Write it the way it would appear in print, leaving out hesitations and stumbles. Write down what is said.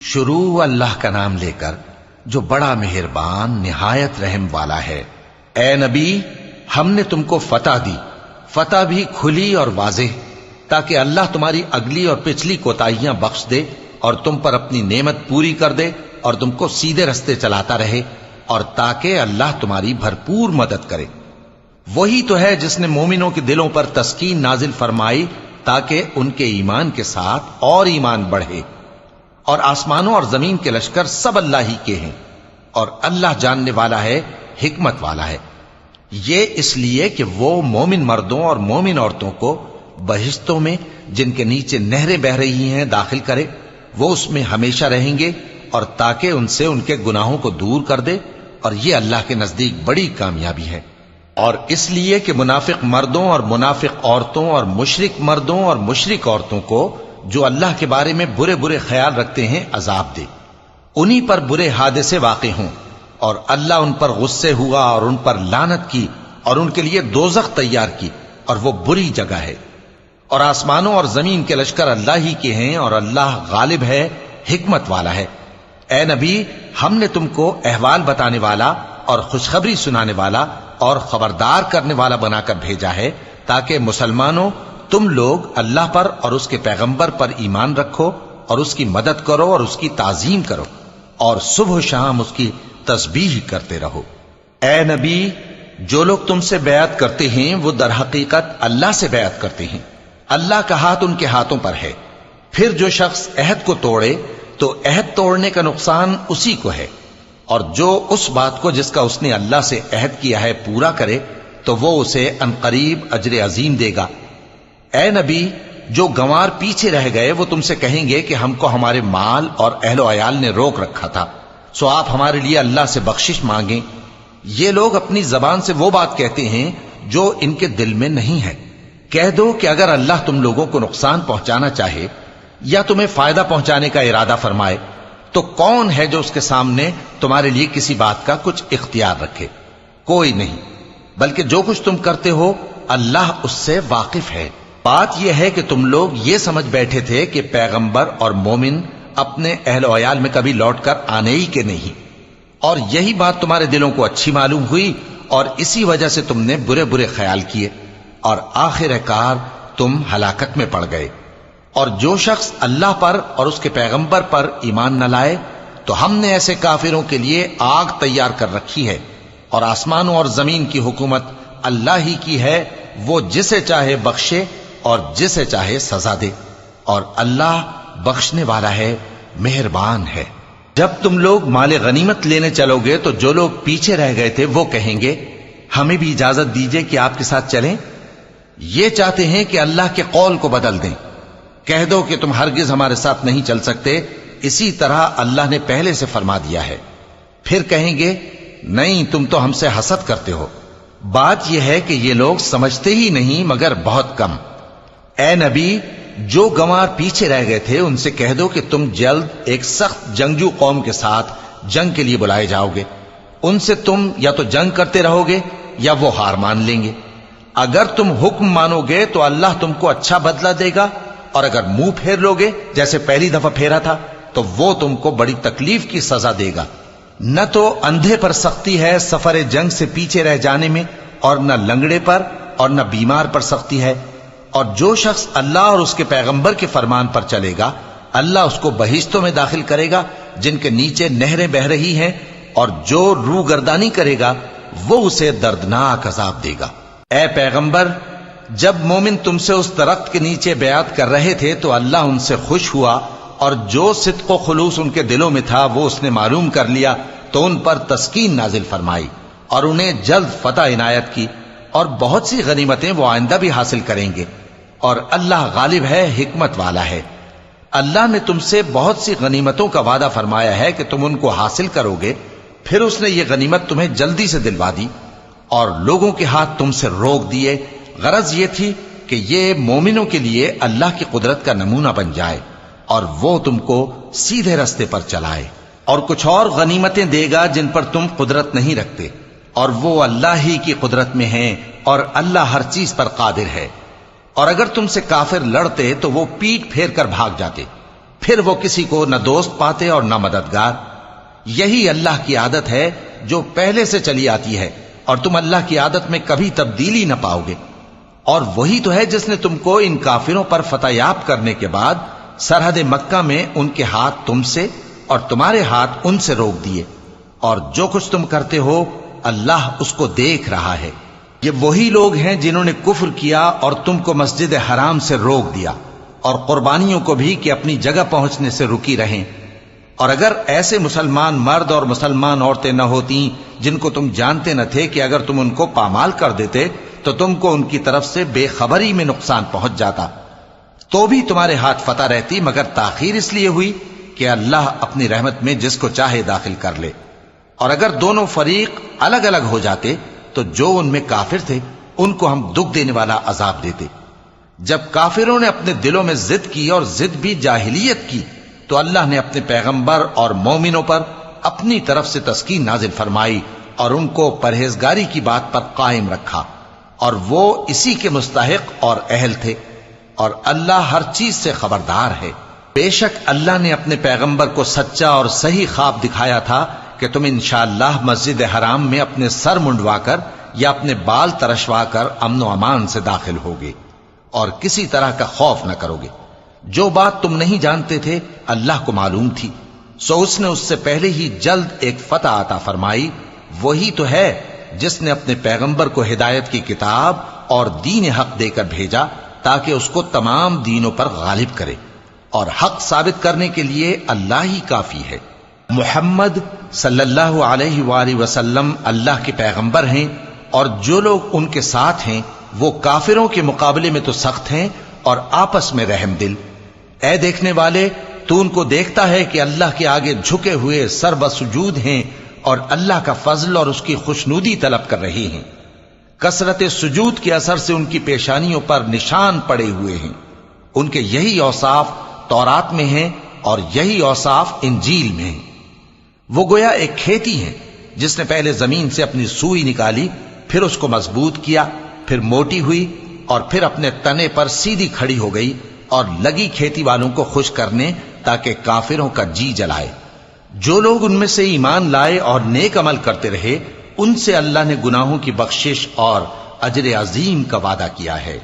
شروع اللہ کا نام لے کر جو بڑا مہربان نہایت رحم والا ہے۔ اے نبی، ہم نے تم کو فتح دی، فتح بھی کھلی اور واضح، تاکہ اللہ تمہاری اگلی اور پچھلی کوتاہیاں بخش دے اور تم پر اپنی نعمت پوری کر دے اور تم کو سیدھے رستے چلاتا رہے، اور تاکہ اللہ تمہاری بھرپور مدد کرے۔ وہی تو ہے جس نے مومنوں کے دلوں پر تسکین نازل فرمائی تاکہ ان کے ایمان کے ساتھ اور ایمان بڑھے۔ اور آسمانوں اور زمین کے لشکر سب اللہ ہی کے ہیں، اور اللہ جاننے والا ہے، حکمت والا ہے۔ یہ اس لیے کہ وہ مومن مردوں اور مومن عورتوں کو بہشتوں میں جن کے نیچے نہریں بہ رہی ہیں داخل کرے، وہ اس میں ہمیشہ رہیں گے، اور تاکہ ان سے ان کے گناہوں کو دور کر دے، اور یہ اللہ کے نزدیک بڑی کامیابی ہے۔ اور اس لیے کہ منافق مردوں اور منافق عورتوں اور مشرک مردوں اور مشرک عورتوں کو جو اللہ کے بارے میں برے برے خیال رکھتے ہیں عذاب دے، انہی پر برے حادثے واقع ہوں، اور اللہ ان پر غصے ہوا اور ان پر لعنت کی اور ان کے لیے دوزخ تیار کی، اور وہ بری جگہ ہے۔ اور آسمانوں اور زمین کے لشکر اللہ ہی کے ہیں، اور اللہ غالب ہے، حکمت والا ہے۔ اے نبی، ہم نے تم کو احوال بتانے والا اور خوشخبری سنانے والا اور خبردار کرنے والا بنا کر بھیجا ہے، تاکہ مسلمانوں تم لوگ اللہ پر اور اس کے پیغمبر پر ایمان رکھو اور اس کی مدد کرو اور اس کی تعظیم کرو، اور صبح و شام اس کی تسبیح کرتے رہو۔ اے نبی، جو لوگ تم سے بیعت کرتے ہیں وہ در حقیقت اللہ سے بیعت کرتے ہیں، اللہ کا ہاتھ ان کے ہاتھوں پر ہے۔ پھر جو شخص عہد کو توڑے تو عہد توڑنے کا نقصان اسی کو ہے، اور جو اس بات کو جس کا اس نے اللہ سے عہد کیا ہے پورا کرے تو وہ اسے عنقریب اجر عظیم دے گا۔ اے نبی، جو گنوار پیچھے رہ گئے وہ تم سے کہیں گے کہ ہم کو ہمارے مال اور اہل و عیال نے روک رکھا تھا، سو آپ ہمارے لیے اللہ سے بخشش مانگیں۔ یہ لوگ اپنی زبان سے وہ بات کہتے ہیں جو ان کے دل میں نہیں ہے۔ کہہ دو کہ اگر اللہ تم لوگوں کو نقصان پہنچانا چاہے یا تمہیں فائدہ پہنچانے کا ارادہ فرمائے تو کون ہے جو اس کے سامنے تمہارے لیے کسی بات کا کچھ اختیار رکھے؟ کوئی نہیں، بلکہ جو کچھ تم کرتے ہو اللہ اس سے واقف ہے۔ بات یہ ہے کہ تم لوگ یہ سمجھ بیٹھے تھے کہ پیغمبر اور مومن اپنے اہل و عیال میں کبھی لوٹ کر آنے ہی کے نہیں، اور یہی بات تمہارے دلوں کو اچھی معلوم ہوئی، اور اسی وجہ سے تم نے برے برے خیال کیے، اور آخر کار تم ہلاکت میں پڑ گئے۔ اور جو شخص اللہ پر اور اس کے پیغمبر پر ایمان نہ لائے تو ہم نے ایسے کافروں کے لیے آگ تیار کر رکھی ہے، اور آسمانوں اور زمین کی حکومت اللہ ہی کی ہے، وہ جسے چاہے بخشے اور جسے چاہے سزا دے، اور اللہ بخشنے والا ہے، مہربان ہے۔ جب تم لوگ مال غنیمت لینے چلو گے تو جو لوگ پیچھے رہ گئے تھے وہ کہیں گے ہمیں بھی اجازت دیجئے کہ آپ کے ساتھ چلیں۔ یہ چاہتے ہیں کہ اللہ کے قول کو بدل دیں۔ کہہ دو کہ تم ہرگز ہمارے ساتھ نہیں چل سکتے، اسی طرح اللہ نے پہلے سے فرما دیا ہے۔ پھر کہیں گے نہیں، تم تو ہم سے حسد کرتے ہو۔ بات یہ ہے کہ یہ لوگ سمجھتے ہی نہیں مگر بہت کم۔ اے نبی، جو گنوار پیچھے رہ گئے تھے ان سے کہہ دو کہ تم جلد ایک سخت جنگجو قوم کے ساتھ جنگ کے لیے بلائے جاؤ گے، ان سے تم یا تو جنگ کرتے رہو گے یا وہ ہار مان لیں گے۔ اگر تم حکم مانو گے تو اللہ تم کو اچھا بدلہ دے گا، اور اگر منہ پھیر لو گے جیسے پہلی دفعہ پھیرا تھا تو وہ تم کو بڑی تکلیف کی سزا دے گا۔ نہ تو اندھے پر سختی ہے سفر جنگ سے پیچھے رہ جانے میں، اور نہ لنگڑے پر اور نہ بیمار پر سختی ہے۔ اور جو شخص اللہ اور اس کے پیغمبر کے فرمان پر چلے گا اللہ اس کو بہشتوں میں داخل کرے گا جن کے نیچے نہریں بہ رہی ہیں، اور جو روگردانی کرے گا وہ اسے دردناک عذاب دے گا۔ اے پیغمبر، جب مومن تم سے اس درخت کے نیچے بیعت کر رہے تھے تو اللہ ان سے خوش ہوا، اور جو صدق و خلوص ان کے دلوں میں تھا وہ اس نے معلوم کر لیا تو ان پر تسکین نازل فرمائی اور انہیں جلد فتح عنایت کی، اور بہت سی غنیمتیں وہ آئندہ بھی حاصل کریں گے، اور اللہ غالب ہے، حکمت والا ہے۔ اللہ نے تم سے بہت سی غنیمتوں کا وعدہ فرمایا ہے کہ تم ان کو حاصل کرو گے، پھر اس نے یہ غنیمت تمہیں جلدی سے دلوا دی اور لوگوں کے ہاتھ تم سے روک دیے۔ غرض یہ تھی کہ یہ مومنوں کے لیے اللہ کی قدرت کا نمونہ بن جائے اور وہ تم کو سیدھے رستے پر چلائے، اور کچھ اور غنیمتیں دے گا جن پر تم قدرت نہیں رکھتے، اور وہ اللہ ہی کی قدرت میں ہیں، اور اللہ ہر چیز پر قادر ہے۔ اور اگر تم سے کافر لڑتے تو وہ پیٹ پھیر کر بھاگ جاتے، پھر وہ کسی کو نہ دوست پاتے اور نہ مددگار۔ یہی اللہ کی عادت ہے جو پہلے سے چلی آتی ہے، اور تم اللہ کی عادت میں کبھی تبدیلی نہ پاؤ گے۔ اور وہی تو ہے جس نے تم کو ان کافروں پر فتح یاب کرنے کے بعد سرحد مکہ میں ان کے ہاتھ تم سے اور تمہارے ہاتھ ان سے روک دیے، اور جو کچھ تم کرتے ہو اللہ اس کو دیکھ رہا ہے۔ یہ وہی لوگ ہیں جنہوں نے کفر کیا اور تم کو مسجد حرام سے روک دیا، اور قربانیوں کو بھی کہ اپنی جگہ پہنچنے سے رکی رہیں۔ اور اگر ایسے مسلمان مرد اور مسلمان عورتیں نہ ہوتی جن کو تم جانتے نہ تھے کہ اگر تم ان کو پامال کر دیتے تو تم کو ان کی طرف سے بے خبری میں نقصان پہنچ جاتا، تو بھی تمہارے ہاتھ فتح رہتی، مگر تاخیر اس لیے ہوئی کہ اللہ اپنی رحمت میں جس کو چاہے داخل کر لے۔ اور اگر دونوں فریق الگ الگ ہو جاتے تو جو ان میں کافر تھے ان کو ہم دکھ دینے والا عذاب دیتے۔ جب کافروں نے اپنے دلوں میں ضد کی، اور ضد بھی جاہلیت کی، تو اللہ نے اپنے پیغمبر اور مومنوں پر اپنی طرف سے تسکین نازل فرمائی اور ان کو پرہیزگاری کی بات پر قائم رکھا، اور وہ اسی کے مستحق اور اہل تھے، اور اللہ ہر چیز سے خبردار ہے۔ بے شک اللہ نے اپنے پیغمبر کو سچا اور صحیح خواب دکھایا تھا کہ تم انشاءاللہ مسجد حرام میں اپنے سر منڈوا کر یا اپنے بال ترشوا کر امن و امان سے داخل ہوگے اور کسی طرح کا خوف نہ کرو گے۔ جو بات تم نہیں جانتے تھے اللہ کو معلوم تھی، سو اس نے اس سے پہلے ہی جلد ایک فتح عطا فرمائی۔ وہی تو ہے جس نے اپنے پیغمبر کو ہدایت کی کتاب اور دین حق دے کر بھیجا تاکہ اس کو تمام دینوں پر غالب کرے، اور حق ثابت کرنے کے لیے اللہ ہی کافی ہے۔ محمد صلی اللہ علیہ وآلہ وسلم اللہ کے پیغمبر ہیں، اور جو لوگ ان کے ساتھ ہیں وہ کافروں کے مقابلے میں تو سخت ہیں اور آپس میں رحم دل۔ اے دیکھنے والے، تو ان کو دیکھتا ہے کہ اللہ کے آگے جھکے ہوئے سر بسجود ہیں اور اللہ کا فضل اور اس کی خوشنودی طلب کر رہے ہیں۔ کثرت سجود کے اثر سے ان کی پیشانیوں پر نشان پڑے ہوئے ہیں۔ ان کے یہی اوصاف تورات میں ہیں اور یہی اوصاف انجیل میں ہیں۔ وہ گویا ایک کھیتی ہے جس نے پہلے زمین سے اپنی سوئی نکالی، پھر اس کو مضبوط کیا، پھر موٹی ہوئی، اور پھر اپنے تنے پر سیدھی کھڑی ہو گئی، اور لگی کھیتی والوں کو خوش کرنے تاکہ کافروں کا جی جلائے۔ جو لوگ ان میں سے ایمان لائے اور نیک عمل کرتے رہے ان سے اللہ نے گناہوں کی بخشش اور اجر عظیم کا وعدہ کیا ہے۔